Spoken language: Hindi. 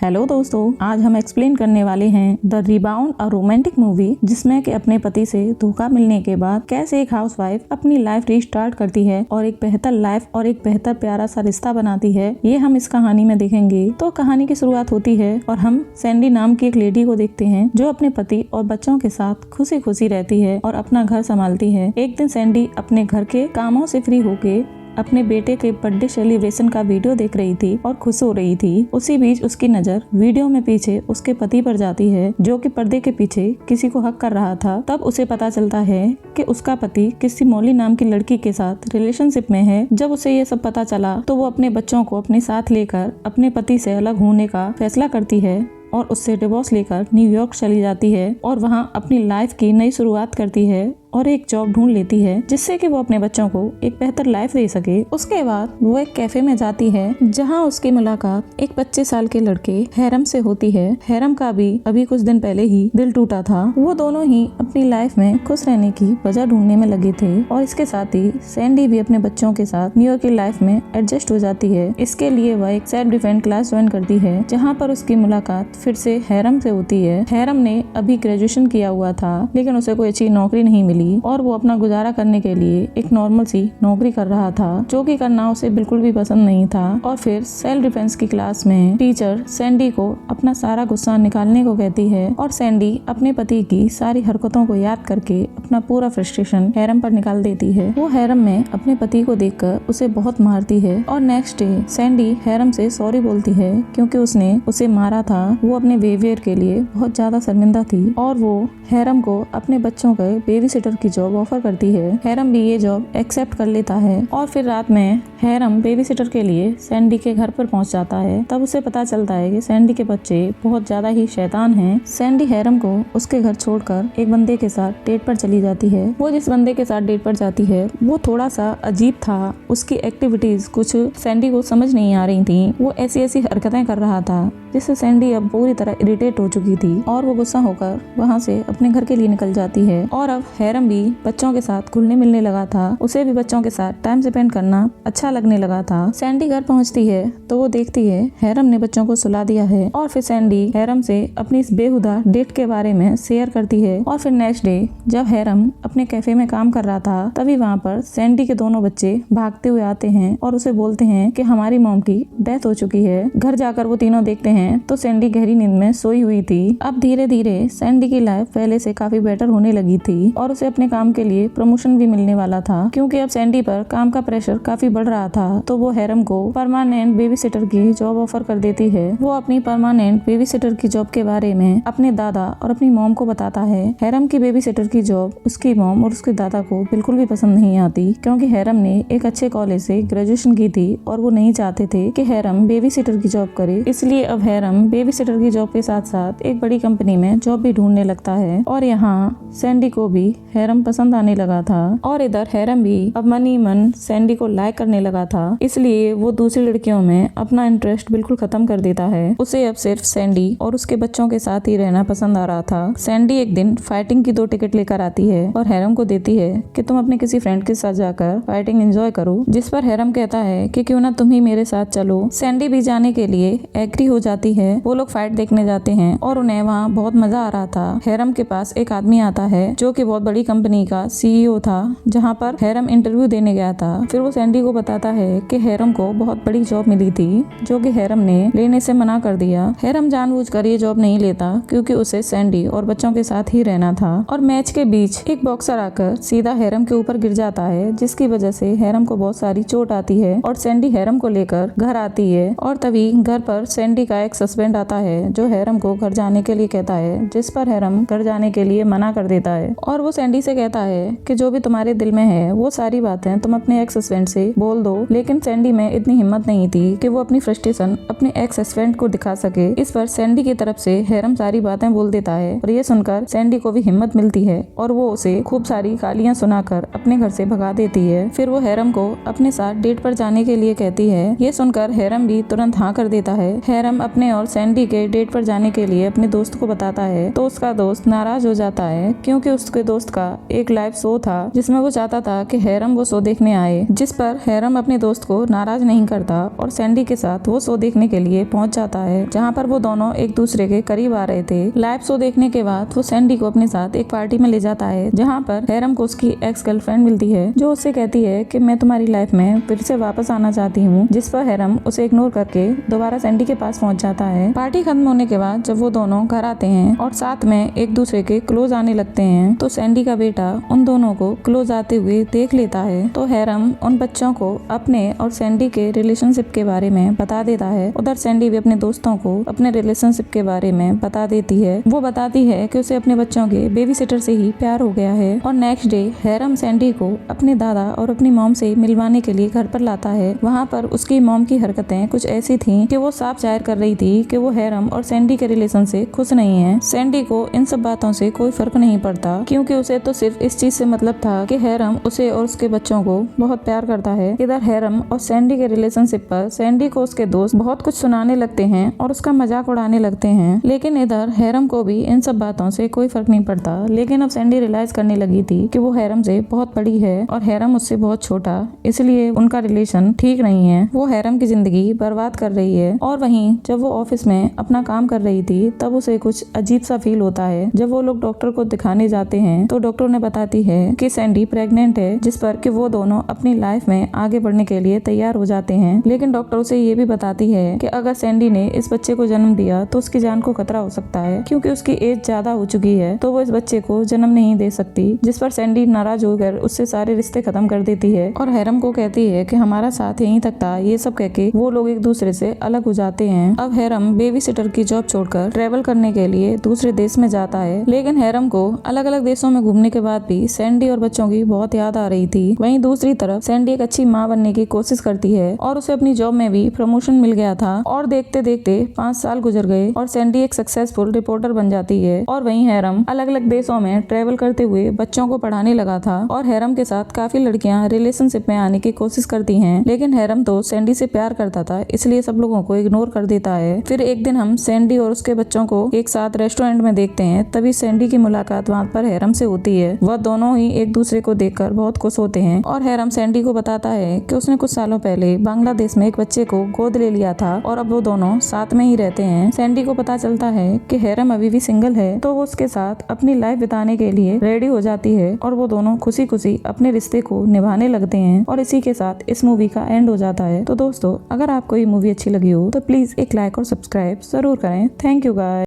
हेलो दोस्तों, आज हम एक्सप्लेन करने वाले हैं the rebound, a romantic movie जिसमें कि अपने पति से धोखा मिलने के बाद कैसे एक हाउसवाइफ अपनी लाइफ रीस्टार्ट करती है और एक बेहतर लाइफ और एक बेहतर प्यारा सा रिश्ता बनाती है। ये हम इस कहानी में देखेंगे। तो कहानी की शुरुआत होती है और हम सैंडी नाम की एक लेडी को देखते हैं जो अपने पति और बच्चों के साथ खुशी खुशी रहती है और अपना घर संभालती है। एक दिन सैंडी अपने घर के कामों से फ्री होके अपने बेटे के बर्थडे सेलिब्रेशन का वीडियो देख रही थी और खुश हो रही थी। उसी बीच उसकी नजर वीडियो में पीछे उसके पति पर जाती है जो कि पर्दे के पीछे किसी को हक कर रहा था। तब उसे पता चलता है कि उसका पति किसी मौली नाम की लड़की के साथ रिलेशनशिप में है। जब उसे ये सब पता चला तो वो अपने बच्चों को अपने साथ लेकर अपने पति से अलग होने का फैसला करती है और उससे डिवोर्स लेकर न्यूयॉर्क चली जाती है और वहाँ अपनी लाइफ की नई शुरुआत करती है और एक जॉब ढूंढ लेती है जिससे कि वो अपने बच्चों को एक बेहतर लाइफ दे सके। उसके बाद वो एक कैफे में जाती है जहाँ उसकी मुलाकात एक 25 साल के लड़के हैरम से होती है। हैरम का भी अभी कुछ दिन पहले ही दिल टूटा था। वो दोनों ही अपनी लाइफ में खुश रहने की वजह ढूंढने में लगे थे और इसके साथ ही सैंडी भी अपने बच्चों के साथ न्यूयॉर्क की लाइफ में एडजस्ट हो जाती है। इसके लिए वह एक सेल्फ डिफेंस क्लास ज्वाइन करती है जहाँ पर उसकी मुलाकात फिर से हैरम से होती है। हैरम ने अभी ग्रेजुएशन किया हुआ था लेकिन उसे कोई अच्छी नौकरी नहीं मिली और वो अपना गुजारा करने के लिए एक नॉर्मल सी नौकरी कर रहा था जो कि करना उसे बिल्कुल भी पसंद नहीं था। और फिर सेल्फ डिफेंस की क्लास में टीचर सैंडी को अपना सारा गुस्सा निकालने को कहती है और सैंडी अपने पति की सारी हरकतों को याद करके अपना पूरा फ्रस्ट्रेशन हैरम पर निकाल देती है। वो हैरम में अपने पति को देखकर उसे बहुत मारती है और नेक्स्ट डे सैंडी हैरम से सॉरी बोलती है क्योंकि उसने उसे मारा था। वो अपने बिहेवियर के लिए बहुत ज्यादा शर्मिंदा थी और वो हैरम को अपने बच्चों के बेबी सिटर की जॉब ऑफर करती है। हैरम भी ये जॉब एक्सेप्ट कर लेता है और फिर रात में हैरम बेबी सिटर के लिए सैंडी के घर पर पहुंच जाता है। तब उसे पता चलता है कि सैंडी के बच्चे बहुत ज्यादा ही शैतान हैं। सैंडी हैरम को उसके घर छोड़कर एक बंदे के साथ डेट पर चली जाती है। वो जिस बंदे के साथ डेट पर जाती है वो थोड़ा सा अजीब था। उसकी एक्टिविटीज कुछ सैंडी को समझ नहीं आ रही थी। वो ऐसी ऐसी हरकतें कर रहा था जिससे सैंडी अब पूरी तरह इरिटेट हो चुकी थी और वो गुस्सा होकर वहाँ से अपने घर के लिए निकल जाती है। और अब हैरम भी बच्चों के साथ घुलने मिलने लगा था। उसे भी बच्चों के साथ टाइम स्पेंड करना अच्छा लगने लगा था। सैंडी घर पहुंचती है तो वो देखती है हैरम ने बच्चों को सुला दिया है और फिर सैंडी हैरम से अपनी इस बेहुदा डेट के बारे में शेयर करती है। और फिर नेक्स्ट डे जब हैरम अपने कैफे में काम कर रहा था तभी वहाँ पर सैंडी के दोनों बच्चे भागते हुए आते हैं और उसे बोलते हैं कि हमारी मॉम की डेथ हो चुकी है। घर जाकर वो तीनों देखते हैं तो सैंडी गहरी नींद में सोई हुई थी। अब धीरे धीरे सैंडी की लाइफ पहले से काफी बेटर होने लगी थी और उसे अपने काम के लिए प्रमोशन भी मिलने वाला था क्योंकि अब सैंडी पर काम का प्रेशर काफी बढ़ रहा था। तो वो हैरम को परमानेंट बेबी सिटर की जॉब ऑफर कर देती है। वो अपनी परमानेंट बेबी सिटर की जॉब के बारे में अपने दादा और अपनी मॉम को बताता है। हैरम की बेबी सिटर की जॉब उसकी मॉम और उसके दादा को बिल्कुल भी पसंद नहीं आती क्योंकि हैरम ने एक अच्छे कॉलेज से ग्रेजुएशन की थी और वो नहीं चाहते थे कि हैरम बेबी सिटर की जॉब करे। इसलिए अब हैरम बेबी सिटर की जॉब के साथ साथ एक बड़ी कंपनी में जॉब भी ढूंढने लगता है और यहाँ सैंडी को भी हैरम पसंद आने लगा था और इधर हैरम भी अब मन ही मन सैंडी को लाइक करने लगा था। इसलिए वो दूसरी लड़कियों में अपना इंटरेस्ट बिल्कुल खत्म कर देता है। उसे अब सिर्फ सैंडी और उसके बच्चों के साथ ही रहना पसंद आ रहा था। सैंडी एक दिन फाइटिंग की 2 टिकट लेकर आती है और हैरम को देती है कि तुम अपने किसी फ्रेंड के साथ जाकर फाइटिंग एंजॉय करो, जिस पर हैरम कहता है कि क्यों ना तुम ही मेरे साथ चलो। सैंडी भी जाने के लिए एग्री हो जाती है। वो लोग फाइट देखने जाते हैं और उन्हें वहाँ बहुत मजा आ रहा था। हैरम के पास एक आदमी आता है जो कि बहुत बड़ी कंपनी का सीईओ था जहाँ पर हैरम इंटरव्यू देने गया था। फिर वो सैंडी को बताता है कि हैरम को बहुत बड़ी जॉब मिली थी जो कि हैरम ने लेने से मना कर दिया। हैरम जानबूझकर ये जॉब नहीं लेता क्योंकि उसे सैंडी और बच्चों के साथ ही रहना था। और मैच के बीच एक बॉक्सर आकर सीधा हैरम के ऊपर गिर जाता है जिसकी वजह से हैरम को बहुत सारी चोट आती है और सैंडी हैरम को लेकर घर आती है। और तभी घर पर सैंडी का एक हस्बैंड आता है जो हैरम को घर जाने के लिए कहता है, जिस पर हैरम घर जाने के लिए मना कर देता है और वो सैंडी से कहता है कि जो भी तुम्हारे दिल में है वो सारी बातें तुम अपने एक्स हस्बैंड से बोल दो। लेकिन सैंडी में इतनी हिम्मत नहीं थी कि वो अपनी फ्रस्ट्रेशन अपने एक्स हस्बैंड को दिखा सके। इस पर सैंडी की तरफ से हैरम सारी बातें बोल देता है और ये सुनकर सैंडी को भी हिम्मत मिलती है और वो उसे खूब सारी गालियां सुनाकर अपने घर से भगा देती है। फिर वो हैरम को अपने साथ डेट पर जाने के लिए कहती है। ये सुनकर हैरम भी तुरंत हाँ कर देता है। हैरम अपने और सैंडी के डेट पर जाने के लिए अपने दोस्त को बताता है तो उसका दोस्त नाराज हो जाता है क्योंकि उसके दोस्त का एक लाइव शो था जिसमें वो चाहता था कि हैरम वो शो देखने आए, जिस पर हैरम अपने दोस्त को नाराज नहीं करता और सैंडी के साथ वो शो देखने के लिए पहुंच जाता है, जहां पर वो दोनों एक दूसरे के करीब आ रहे थे। लाइव शो देखने के बाद वो सैंडी को अपने साथ एक पार्टी में ले जाता है, जहां पर हैरम को उसकी एक्स गर्लफ्रेंड मिलती है, जो उससे कहती है कि मैं तुम्हारी लाइफ में फिर से वापस आना चाहती हूँ, जिस पर हैरम उसे इग्नोर करके दोबारा सैंडी के पास पहुंच जाता है। पार्टी खत्म होने के बाद जब वो दोनों घर आते हैं और साथ में एक दूसरे के क्लोज आने लगते हैं, तो सैंडी का बेटा उन दोनों को क्लोज आते हुए देख लेता है। तो हैरम उन बच्चों को अपने और सैंडी के रिलेशनशिप के बारे में बता देता है। उधर सैंडी भी अपने दोस्तों को अपने रिलेशनशिप के बारे में बता देती है। वो बताती है कि उसे अपने बच्चों के बेबी सिटर से ही प्यार हो गया है। और नेक्स्ट डे हैरम सैंडी को अपने दादा और अपनी मॉम से मिलवाने के लिए घर पर लाता है। वहाँ पर उसकी मॉम की हरकतें कुछ ऐसी थी कि वो साफ जाहिर कर रही थी कि वो हैरम और सैंडी के रिलेशन से खुश नहीं है। सैंडी को इन सब बातों से कोई फर्क नहीं पड़ता, क्योंकि उसे तो सिर्फ इस चीज से मतलब था कि हैरम उसे और उसके बच्चों को बहुत प्यार करता है। इधर हैरम और सैंडी के रिलेशनशिप पर सैंडी को उसके दोस्त बहुत कुछ सुनाने लगते हैं और उसका मजाक उड़ाने लगते हैं, लेकिन इधर हैरम को भी इन सब बातों से कोई फर्क नहीं पड़ता। लेकिन अब सैंडी रियलाइज करने लगी थी कि वो हैरम से बहुत बड़ी है और हैरम उससे बहुत छोटा, इसलिए उनका रिलेशन ठीक नहीं है। वो हैरम की जिंदगी बर्बाद कर रही है। और वहीं जब वो ऑफिस में अपना काम कर रही थी, तब उसे कुछ अजीब सा फील होता है। जब वो लोग डॉक्टर को दिखाने जाते हैं, तो डॉक्टर ने बताती है कि सैंडी प्रेग्नेंट है, जिस पर कि वो दोनों अपनी लाइफ में आगे बढ़ने के लिए तैयार हो जाते हैं। लेकिन डॉक्टर उसे ये भी बताती है कि अगर सैंडी ने इस बच्चे को जन्म दिया तो उसकी जान को खतरा हो सकता है, क्योंकि उसकी एज ज्यादा हो चुकी है, तो वो इस बच्चे को जन्म नहीं दे सकती। जिस पर सैंडी नाराज होकर उससे सारे रिश्ते खत्म कर देती है और हैरम को कहती है कि हमारा साथ यहीं तक था। ये सब कहके वो लोग एक दूसरे से अलग हो जाते हैं। अब हैरम बेबी सिटर की जॉब छोड़कर ट्रेवल करने के लिए दूसरे देश में जाता है, लेकिन हैरम को अलग अलग देशों में घूमने के बाद भी सैंडी और बच्चों की बहुत याद आ रही थी। वहीं दूसरी तरफ सैंडी एक अच्छी माँ बनने की कोशिश करती है और उसे अपनी जॉब में भी प्रमोशन मिल गया था। और देखते देखते 5 साल गुजर गए और सैंडी एक सक्सेसफुल रिपोर्टर बन जाती है। और वहीं हैरम अलग अलग देशों में ट्रेवल करते हुए बच्चों को पढ़ाने लगा था। और हैरम के साथ काफी लड़कियां रिलेशनशिप में आने की कोशिश करती हैं, लेकिन हैरम तो सैंडी से प्यार करता था, इसलिए सब लोगों को इग्नोर कर देता है। फिर एक दिन हम सैंडी और उसके बच्चों को एक साथ रेस्टोरेंट में देखते हैं। तभी सैंडी की मुलाकात वहाँ पर हैरम से होती है। वह दोनों ही एक दूसरे को देखकर बहुत खुश होते हैं और हैरम सैंडी को बताता है कि उसने कुछ सालों पहले बांग्लादेश में एक बच्चे को गोद ले लिया था और अब वो दोनों साथ में ही रहते हैं। सैंडी को पता चलता है कि हैरम अभी भी सिंगल है, तो वो उसके साथ अपनी लाइफ बिताने के लिए रेडी हो जाती है और वो दोनों खुशी खुशी अपने रिश्ते को निभाने लगते हैं। और इसी के साथ इस मूवी का एंड हो जाता है। तो दोस्तों, अगर आपको ये मूवी अच्छी लगी हो तो प्लीज एक लाइक और सब्सक्राइब जरूर करें। Thank you guys.